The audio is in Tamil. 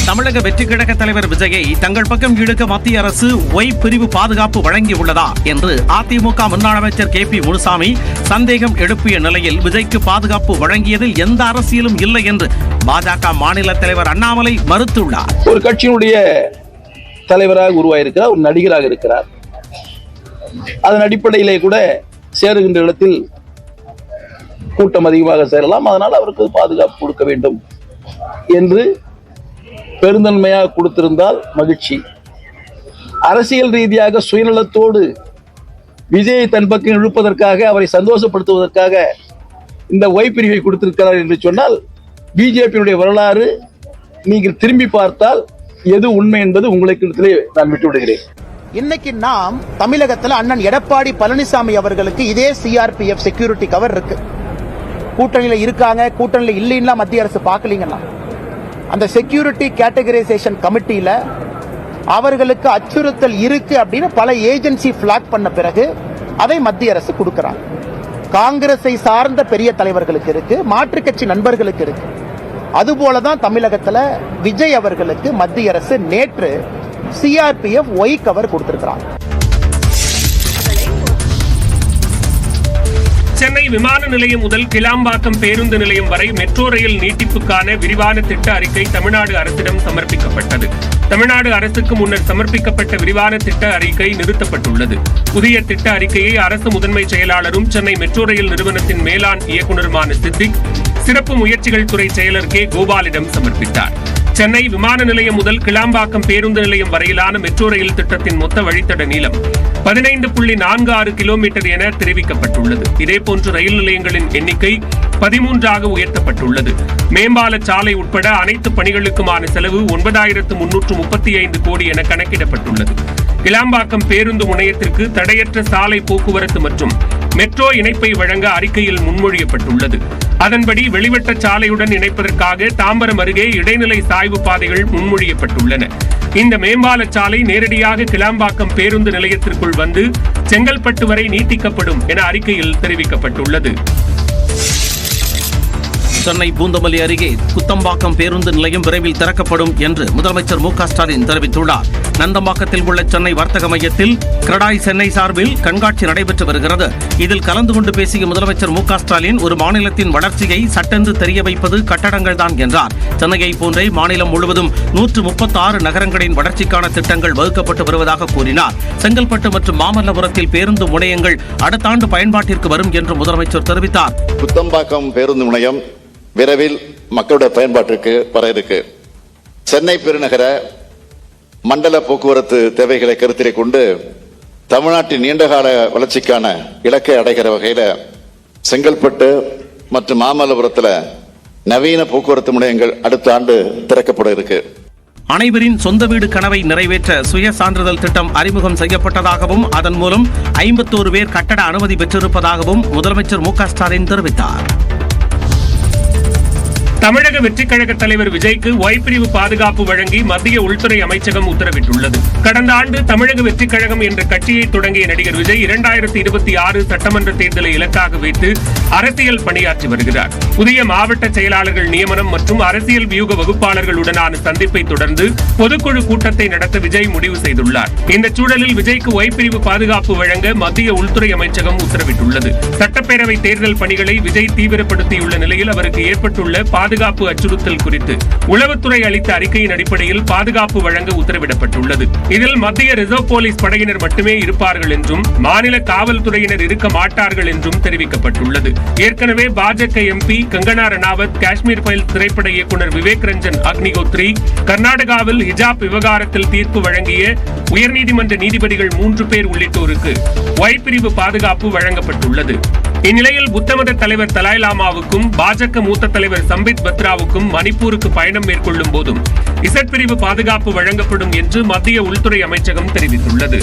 தமிழக வெற்றிக் கழக தலைவர் விஜயை தங்கள் பக்கம் இழுக்க மத்திய அரசு ஒய் பிரிவு பாதுகாப்பு வழங்கியுள்ளதா என்று அதிமுக முன்னாள் அமைச்சர் KP முனுசாமி சந்தேகம் எழுப்பிய நிலையில் விஜய்க்கு பாதுகாப்பு வழங்கியதில் எந்த அரசியலும் இல்லை என்று பாஜக மாநில தலைவர் அண்ணாமலை மறுத்துள்ளார். ஒரு கட்சியினுடைய தலைவராக உருவாயிருக்கிறார், ஒரு நடிகராக இருக்கிறார். அதன் அடிப்படையிலே கூட சேருகின்ற இடத்தில் கூட்டம் அதிகமாக சேரலாம், அதனால் அவருக்கு பாதுகாப்பு கொடுக்க வேண்டும் என்று பெருந்தன்மையாக கொடுத்திருந்தால் மகிழ்ச்சி. அரசியல் ரீதியாக சுயநலத்தோடு விஜயை தன் பக்கம் இழுப்பதற்காக, அவரை சந்தோஷப்படுத்துவதற்காக இந்த ஒய் பிரிவை கொடுத்திருக்கிறார் என்று சொன்னால் பிஜேபியினுடைய வரலாறு நீங்கள் திரும்பி பார்த்தால் எது உண்மை என்பது உங்களுக்கு நான் விட்டுவிடுகிறேன். இன்னைக்கு நாம் தமிழகத்தில் அண்ணன் எடப்பாடி பழனிசாமி அவர்களுக்கு இதே CRPF செக்யூரிட்டி கவர் இருக்கு. கூட்டணியில இருக்காங்க, கூட்டணியில இல்லைன்னா மத்திய அரசு பார்க்கலீங்கன்னா அந்த செக்யூரிட்டி கேட்டகரைசேஷன் கமிட்டியில அவர்களுக்கு அச்சுறுத்தல் இருக்கு அப்படின்னு பல ஏஜென்சி பிளாக் பண்ண பிறகு அதை மத்திய அரசு கொடுக்கிறாங்க. காங்கிரஸை சார்ந்த பெரிய தலைவர்களுக்கு இருக்கு, மாற்றுக் கட்சி நண்பர்களுக்கு இருக்கு. அதுபோலதான் தமிழகத்தில் விஜய் அவர்களுக்கு மத்திய அரசு நேற்று CRPF ஒய் கவர் கொடுத்திருக்கிறாங்க. சென்னை விமான நிலையம் முதல் கிளாம்பாக்கம் பேருந்து நிலையம் வரை மெட்ரோ ரயில் நீட்டிப்புக்கான விரிவான திட்ட அறிக்கை தமிழ்நாடு அரசிடம் சமர்ப்பிக்கப்பட்டது. தமிழ்நாடு அரசுக்கு முன்னர் சமர்ப்பிக்கப்பட்ட விரிவான திட்ட அறிக்கை நிறுத்தப்பட்டுள்ளது. புதிய திட்ட அறிக்கையை அரசு முதன்மை செயலாளரும் சென்னை மெட்ரோ ரயில் நிறுவனத்தின் மேலாண் இயக்குநருமான சித்திக் சிறப்பு முயற்சிகள் துறை செயலர் K. கோபாலிடம் சமர்ப்பித்தார். சென்னை விமான நிலையம் முதல் கிளாம்பாக்கம் பேருந்து நிலையம் வரையிலான மெட்ரோ ரயில் திட்டத்தின் மொத்த வழித்தட நீளம் 15.46 கிலோமீட்டர் என தெரிவிக்கப்பட்டுள்ளது. இதேபோன்று ரயில் நிலையங்களின் எண்ணிக்கை 13ஆக உயர்த்தப்பட்டுள்ளது. மேம்பால சாலை உட்பட அனைத்து பணிகளுக்குமான செலவு 9,335 கோடி என கணக்கிடப்பட்டுள்ளது. கிளாம்பாக்கம் பேருந்து முனையத்திற்கு தடையற்ற சாலை போக்குவரத்து மற்றும் மெட்ரோ இணைப்பை வழங்க அறிக்கையில் முன்மொழியப்பட்டுள்ளது. அதன்படி வெளிவட்ட சாலையுடன் இணைப்பதற்காக தாம்பரம் அருகே இடைநிலை சாய்வு பாதைகள் முன்மொழியப்பட்டுள்ளன. இந்த மேம்பால சாலை நேரடியாக கிளாம்பாக்கம் பேருந்து நிலையத்திற்குள் வந்து செங்கல்பட்டு வரை நீட்டிக்கப்படும் என அறிக்கையில் தெரிவிக்கப்பட்டுள்ளது. சென்னை பூந்தமல்லி அருகே குத்தம்பாக்கம் பேருந்து நிலையம் விரைவில் திறக்கப்படும் என்று முதலமைச்சர் மு க ஸ்டாலின் தெரிவித்துள்ளார். நந்தம்பாக்கத்தில் உள்ள சென்னை வர்த்தக மையத்தில் கிரடாய் சென்னை சார்பில் கண்காட்சி நடைபெற்று வருகிறது. இதில் கலந்து கொண்டு பேசிய முதலமைச்சர் மு க ஸ்டாலின் ஒரு மாநிலத்தின் வளர்ச்சியை சட்டென்று தெரிய வைப்பது கட்டடங்கள் தான் என்றார். சென்னையை போன்றே மாநிலம் முழுவதும் 136 நகரங்களின் வளர்ச்சிக்கான திட்டங்கள் வகுக்கப்பட்டு வருவதாக கூறினார். செங்கல்பட்டு மற்றும் மாமல்லபுரத்தில் பேருந்து முனையங்கள் அடுத்த ஆண்டு பயன்பாட்டிற்கு வரும் என்று முதலமைச்சர் தெரிவித்தார். குத்தம்பாக்கம் பேருந்து முனையம் விரைவில் மக்களுடைய பயன்பாட்டிற்கு வர இருக்கு. சென்னை பெருநகர மண்டல போக்குவரத்து தேவைகளை கருத்திலே கொண்டு தமிழ்நாட்டின் நீண்டகால வளர்ச்சிக்கான இலக்கை அடைகிற வகையில் செங்கல்பட்டு மற்றும் மாமல்லபுரத்தில் நவீன போக்குவரத்து முனையங்கள் அடுத்த ஆண்டு திறக்கப்பட இருக்கு. அனைவரின் சொந்த வீடு கனவை நிறைவேற்ற சுய சான்றிதழ் திட்டம் அறிமுகம் செய்யப்பட்டதாகவும் அதன் மூலம் 51 பேர் கட்டட அனுமதி பெற்றிருப்பதாகவும் முதலமைச்சர் மு க ஸ்டாலின் தெரிவித்தார். தமிழக வெற்றிக் கழக தலைவர் விஜய்க்கு ஒய் பிரிவு பாதுகாப்பு வழங்கி மத்திய உள்துறை அமைச்சகம் உத்தரவிட்டுள்ளது. கடந்த ஆண்டு தமிழக வெற்றிக் கழகம் என்ற கட்சியை தொடங்கிய நடிகர் விஜய் 2026 சட்டமன்ற தேர்தலை இலக்காக வைத்து அரசியல் பணியாற்றி வருகிறார். புதிய மாவட்ட செயலாளர்கள் நியமனம் மற்றும் அரசியல் வியூக வகுப்பாளர்களுடனான சந்திப்பை தொடர்ந்து பொதுக்குழு கூட்டத்தை நடத்த விஜய் முடிவு செய்துள்ளார். இந்த சூழலில் விஜய்க்கு ஒய் பிரிவு பாதுகாப்பு வழங்க மத்திய உள்துறை அமைச்சகம் உத்தரவிட்டுள்ளது. சட்டப்பேரவை தேர்தல் பணிகளை விஜய் தீவிரப்படுத்தியுள்ள நிலையில் அவருக்கு ஏற்பட்டுள்ள பாதுகாப்பு அச்சுறுத்தல் குறித்து உளவுத்துறை அளித்த அறிக்கையின் அடிப்படையில் பாதுகாப்பு வழங்க உத்தரவிடப்பட்டுள்ளது. இதில் மத்திய ரிசர்வ் போலீஸ் படையினர் மட்டுமே இருப்பார்கள் என்றும் மாநில காவல்துறையினர் இருக்க மாட்டார்கள் என்றும் தெரிவிக்கப்பட்டுள்ளது. ஏற்கனவே பாஜக MP கங்கனா ரணாவத், காஷ்மீர் ஃபைல்ஸ் திரைப்பட இயக்குநர் விவேக் ரஞ்சன் அக்னிகோத்ரி, கர்நாடகாவில் ஹிஜாப் விவகாரத்தில் தீர்ப்பு வழங்கிய உயர்நீதிமன்ற நீதிபதிகள் 3 பேர் உள்ளிட்டோருக்கு ஒய் பிரிவு பாதுகாப்பு வழங்கப்பட்டுள்ளது. இந்நிலையில் புத்தமத தலைவர் தலாய் லாமாவுக்கும் பாஜக மூத்த தலைவர் சம்பித் பத்ராவுக்கும் மணிப்பூருக்கு பயணம் மேற்கொள்ளும் போதும் இசட் பிரிவு பாதுகாப்பு வழங்கப்படும் என்று மத்திய உள்துறை அமைச்சகம் தெரிவித்துள்ளது.